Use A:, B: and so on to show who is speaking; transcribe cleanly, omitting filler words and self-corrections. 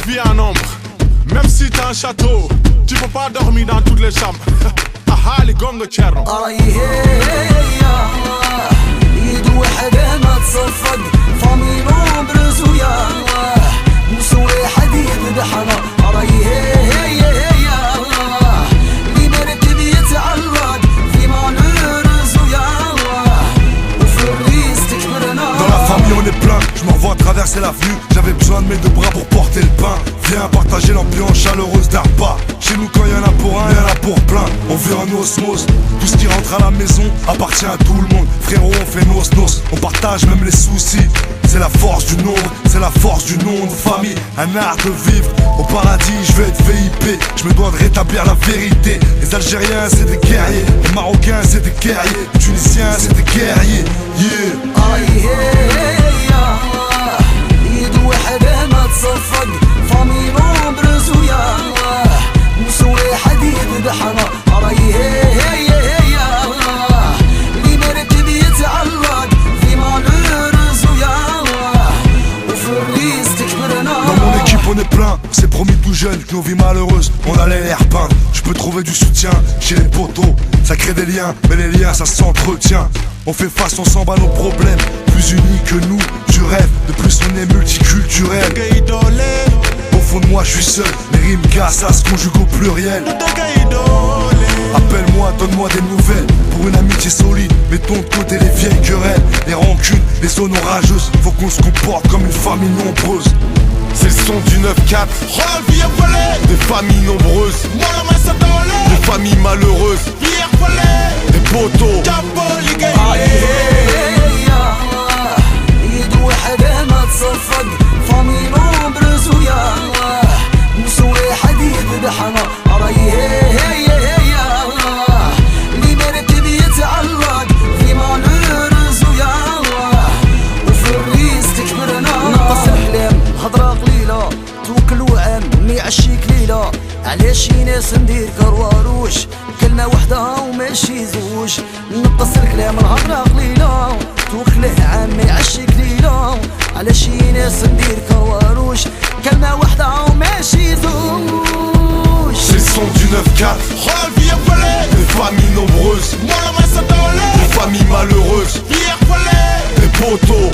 A: vie en ombre. Même si t'as un château, tu peux pas dormir dans toutes les chambres. Aha, les gongo tcherno.
B: يد وحده ما تصفق فامي نومبرز ويا مسوي حديد بحنا اللي مركب يتعلق في مانورز ويا وفي الريس تكبرنا.
C: Dans la famille on est plein, je m'envoie traverser l'avenue. J'avais besoin de mes deux bras pour porter le pain. Viens partager l'ambiance chaleureuse d'Arpa. Chez nous quand y'en a pour un, y'en a pour plein. On vit en osmose, tout ce qui rentre à la maison appartient à tout le monde. Frérot on fait nos, on partage même les soucis. C'est la force du nombre, c'est la force du nom de famille. Un art de vivre, au paradis je veux être VIP. Je me dois de rétablir la vérité. Les Algériens c'est des guerriers, les Marocains c'est des guerriers, les Tunisiens c'est des guerriers.
B: يد وحده ما تصفق فامي نومبرز ويا مسوي حديد بحنا اللي مركب يتعلق في مانورز ويا وفي الريس تكبرنا.
C: Dans mon équipe on est plein, on s'est promis tout jeune que nos vies malheureuses on allait les repeindre. Je peux trouver du soutien chez les potos, ça crée des liens, mais les liens ça s'entretient. On fait face ensemble à nos problèmes, plus unis que nous, je rêve, de plus on est multiculturel. Au fond de moi je suis seul, les rimes cassent, ça se conjugue au pluriel. Appelle-moi, donne-moi des nouvelles, pour une amitié solide, mettons de côté les vieilles querelles. Les rancunes, les zones orageuses, faut qu'on se comporte comme une famille nombreuse.
D: C'est le son du 9-4, des familles nombreuses, des familles malheureuses, des poteaux.
B: يد وحده ما تصفق فامي نومبرز ويا مسوي حديد بحنا اللي مركب يتعلق في مانورز ويا وفي الريس تكبرنا. نقص الحلم هضرة قليلة توكل وعام مي عشيك ليلة. علاش شي ناس ندير كرواروش كلمة وحدها وماشي زوج. نقص الكلام الهضرة قليلة توكله عامي عشيك ليلة. علاش شي ناس ندير كرواروش كلمة وحدها وماشي زوج.
D: C'est le son du 9-4, des familles nombreuses, des familles malheureuses, des poteaux.